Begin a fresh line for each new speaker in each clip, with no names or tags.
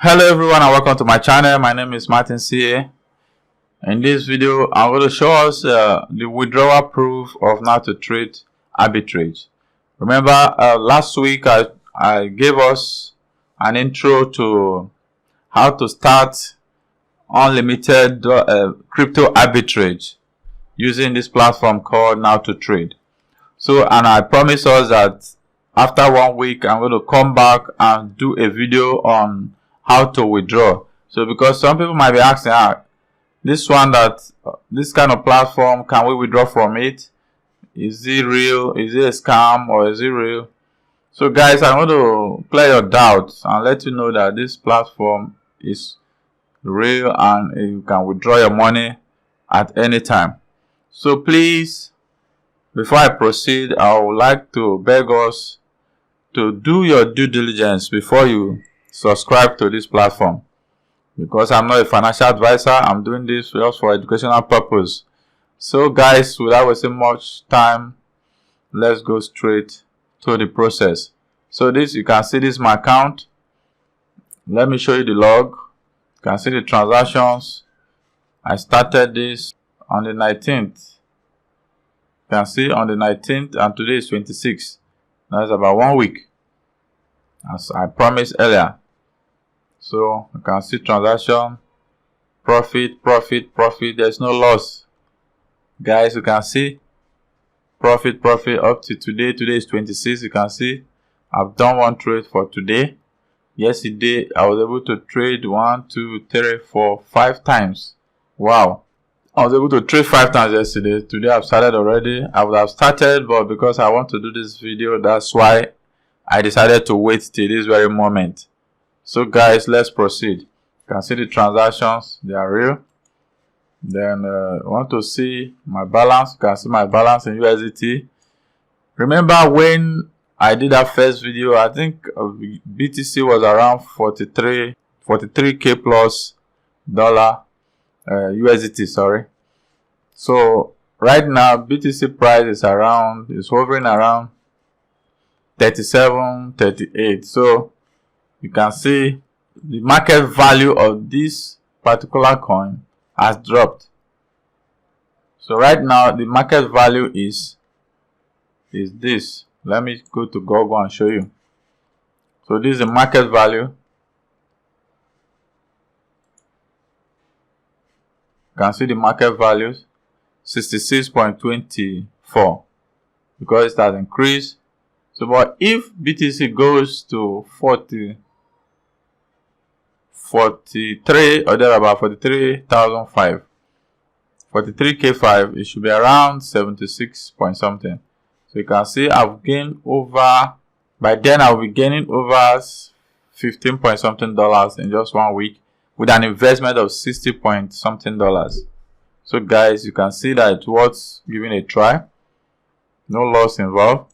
Hello everyone and welcome to my channel. My name is Martin CA. In this video I'm going to show us the withdrawal proof of Now2trade Arbitrage. Remember last week I gave us an intro to how to start unlimited crypto arbitrage using this platform called Now2trade. And I promise us that after 1 week I'm going to come back and do a video on how to withdraw. So because some people might be asking, this kind of platform, can we withdraw from it? Is it real? Is it a scam or is it real? So guys, I'm going to clear your doubts and let you know that this platform is real and you can withdraw your money at any time. So please, before I proceed, I would like to beg us to do your due diligence before you subscribe to this platform, because I'm not a financial advisor. I'm doing this just for educational purpose. So guys, without wasting much time, let's go straight to the process. So you can see this is my account. Let me show you the log. You can see the transactions. I started this on the 19th. You can see on the 19th and today is 26th. That's about 1 week, as I promised earlier. So you can see transaction, profit. There's no loss. Guys, you can see profit up to today. Today is 26. You can see I've done one trade for today. Yesterday I was able to trade 1, 2, 3, 4, 5 times. Wow. I was able to trade 5 times yesterday. Today I've started already. I would have started, but because I want to do this video, that's why I decided to wait till this very moment. So guys, let's proceed. You can see the transactions, they are real. Then I want to see my balance. You can see my balance in USDT. Remember when I did that first video, I think BTC was around 43k plus dollar USDT, sorry. So right now BTC price is hovering around 37, 38. So you can see the market value of this particular coin has dropped. So right now the market value is this. Let me go to Google and show you. So this is the market value. You can see the market values 66.24 because it has increased. So but if BTC goes to 43 or there about 43,005, 43k5, it should be around 76 point something. So you can see I've gained over, by then I'll be gaining over 15 point something dollars in just 1 week with an investment of 60 point something dollars. So guys, you can see that it's worth giving a try. No loss involved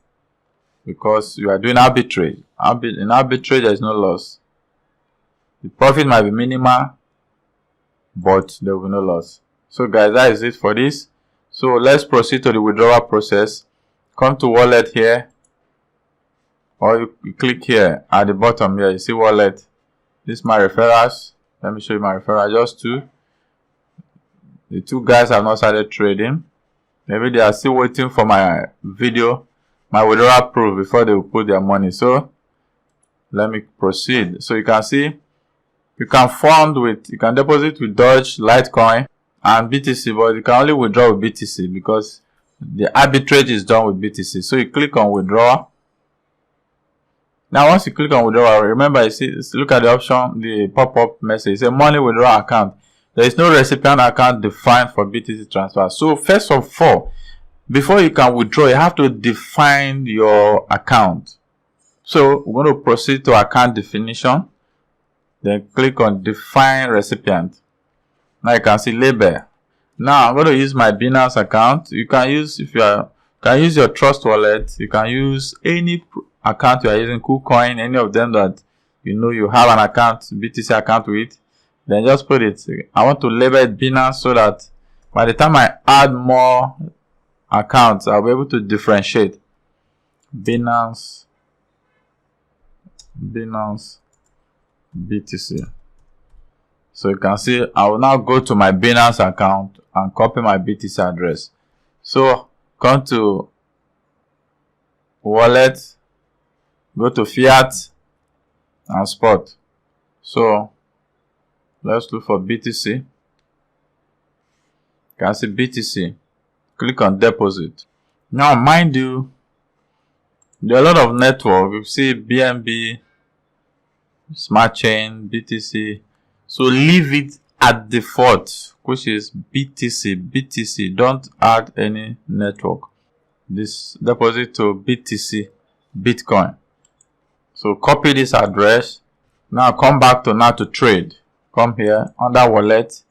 because you are doing arbitrage. In arbitrage there is no loss. The profit might be minimal, but there will be no loss. So guys, that is it for this. So let's proceed to the withdrawal process. Come to wallet here, or you click here at the bottom here. You see wallet. This is my referrals. Let me show you my referrals. Just two. The two guys have not started trading. Maybe they are still waiting for my video, my withdrawal proof, before they will put their money. So let me proceed. So you can see you can deposit with Doge, Litecoin and BTC, but you can only withdraw with BTC because the arbitrage is done with BTC. So you click on withdraw. Now once you click on withdrawal, remember, you see, look at the option, the pop-up message. It says money withdrawal account. There is no recipient account defined for BTC transfer. So first of all, before you can withdraw, you have to define your account. So we're going to proceed to account definition. Then click on define recipient. Now you can see label. Now I'm going to use my Binance account. You can use, can use your trust wallet. You can use any account you are using, KuCoin, any of them that you know you have an account, BTC account with. Then just put it. I want to label it Binance so that by the time I add more accounts, I'll be able to differentiate. Binance BTC. So you can see I will now go to my Binance account and copy my BTC address. So come to wallet, go to fiat and spot. So let's look for BTC. You can see BTC. Click on deposit. Now mind you, there are a lot of network. You see BNB, Smart Chain, BTC. So leave it at default, which is BTC. Don't add any network. This deposit to BTC, Bitcoin. So copy this address. Now come back to Now2trade. Come here under wallet.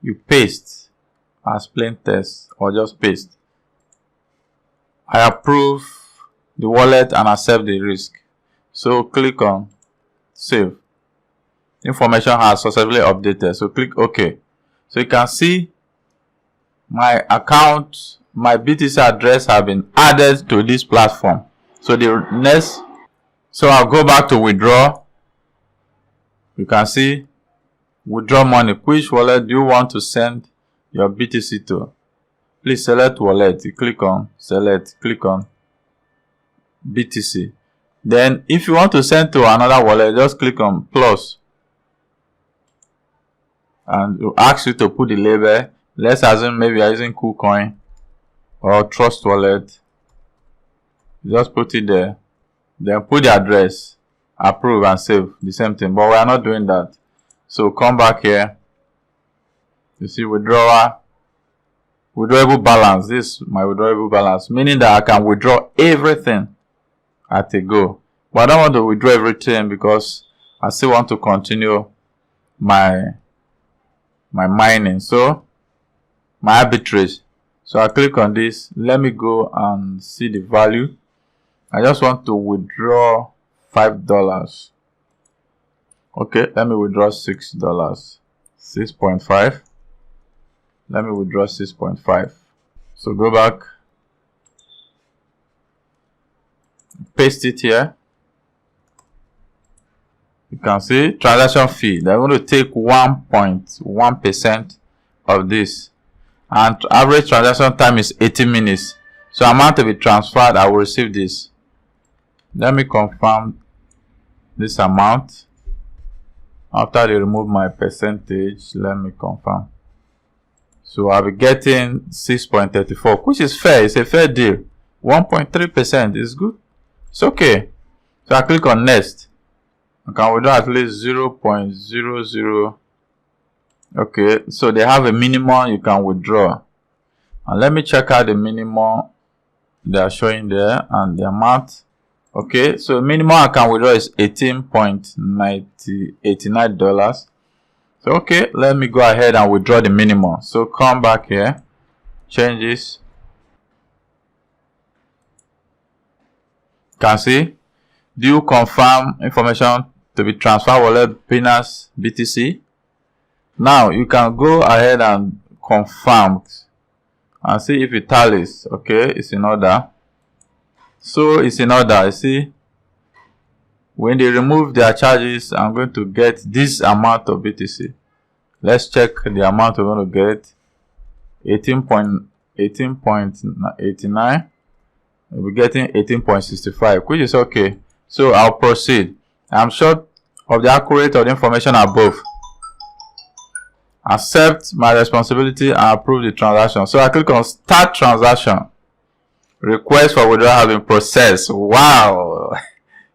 You paste as plain text or just paste. I approve the wallet and accept the risk. So click on save. Information has successfully updated. So click OK. So you can see my account, my BTC address have been added to this platform. So the next, so I'll go back to withdraw. You can see withdraw money. Which wallet do you want to send your BTC to? Please select wallet. You click on select, click on BTC. Then if you want to send to another wallet, just click on plus. And it will ask you to put the label. Let's assume maybe you're using KuCoin or Trust Wallet. Just put it there. Then put the address. Approve and save. The same thing. But we are not doing that. So come back here. You see withdrawable balance. This is my withdrawable balance. Meaning that I can withdraw everything at a go. But I don't want to withdraw everything because I still want to continue my mining. So my arbitrage. So I click on this. Let me go and see the value. I just want to withdraw $5. Okay, let me withdraw $6. 6.5. Let me withdraw 6.5. So go back. Paste it here. You can see transaction fee. They're going to take 1.1% of this. And average transaction time is 80 minutes. So amount to be transferred, I will receive this. Let me confirm this amount. After they remove my percentage, let me confirm. So I'll be getting 6.34, which is fair. It's a fair deal. 1.3% is good. It's okay. So I click on next. I can withdraw at least 0.00. Okay, so they have a minimum you can withdraw. And let me check out the minimum they are showing there and the amount. Okay, so minimum I can withdraw is $18.89. So okay, let me go ahead and withdraw the minimum. So come back here, change this. Can see, do you confirm information to be transferred wallet Binance BTC? Now you can go ahead and confirm and see if it tallies. Okay, it's in order. So it's in order. You see, when they remove their charges, I'm going to get this amount of BTC. Let's check the amount we're going to get. 18.89. We'll be getting 18.65, which is okay. So I'll proceed. I'm sure of the accuracy of the information above. Accept my responsibility and approve the transaction. So I click on start transaction. Request for withdrawal has been processed. Wow.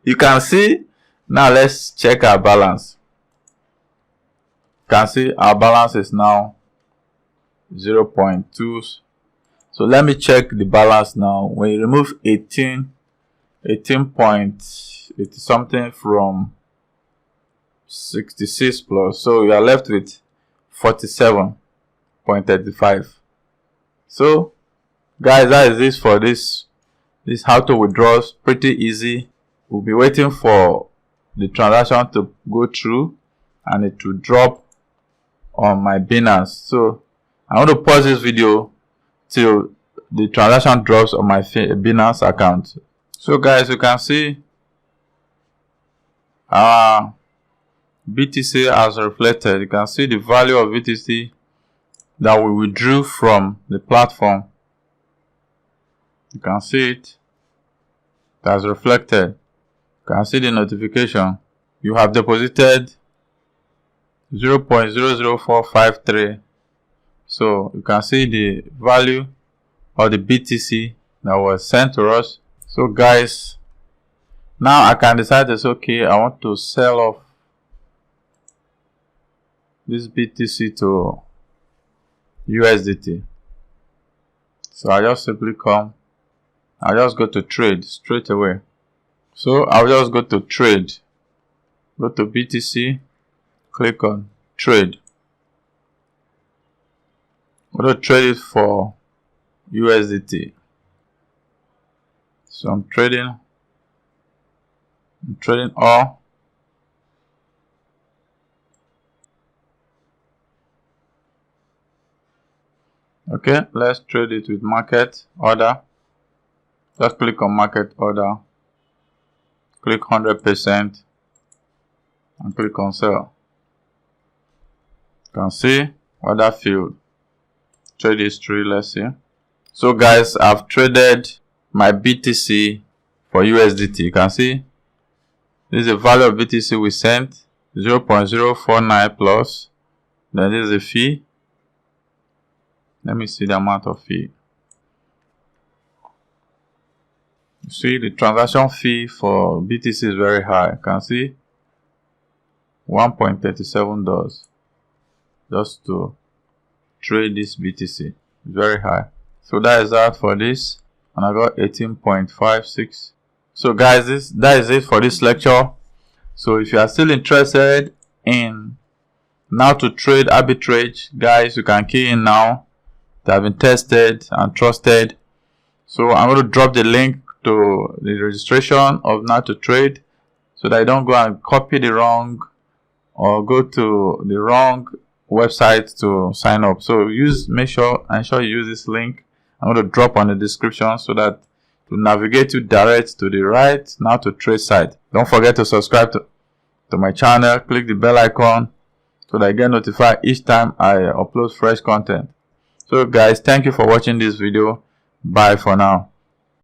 You can see. Now let's check our balance. You can see our balance is now 0.2. So let me check the balance now. When you remove 18.80 something from 66 plus, so you are left with 47.35. So guys, that is this for this how to withdraw. Pretty easy. We'll be waiting for the transaction to go through and it will drop on my Binance. So I want to pause this video till the transaction drops on my Binance account. So guys, you can see the BTC as reflected. You can see the value of BTC that we withdrew from the platform. You can see it as reflected. You can see the notification. You have deposited 0.00453. So you can see the value of the BTC that was sent to us. So guys, now I can decide it's okay, I want to sell off this BTC to USDT. So I just simply come, I just go to trade straight away. So I'll just go to trade, go to BTC, click on trade. I'm going to trade it for USDT. So I'm trading all. Okay, let's trade it with market order. Just click on market order, click 100% and click on sell. You can see order field, trade history. Let's see. So guys, I've traded my BTC for USDT. You can see this is the value of BTC we sent, 0.049 plus. Then this is the fee. Let me see the amount of fee. You see the transaction fee for BTC is very high. You can see $1.37 just to trade this BTC. It's very high. So that is that for this, and I got 18.56. So guys, that is it for this lecture. So if you are still interested in Now2trade Arbitrage, guys, you can key in now. They have been tested and trusted. So I'm going to drop the link to the registration of Now2trade so that you don't go and copy the wrong or go to the wrong website to sign up. So make sure you use this link. I'm going to drop on the description so that to navigate you direct to the right Now2trade site. Don't forget to subscribe to my channel. Click the bell icon so that you get notified each time I upload fresh content. So guys, thank you for watching this video. Bye for now.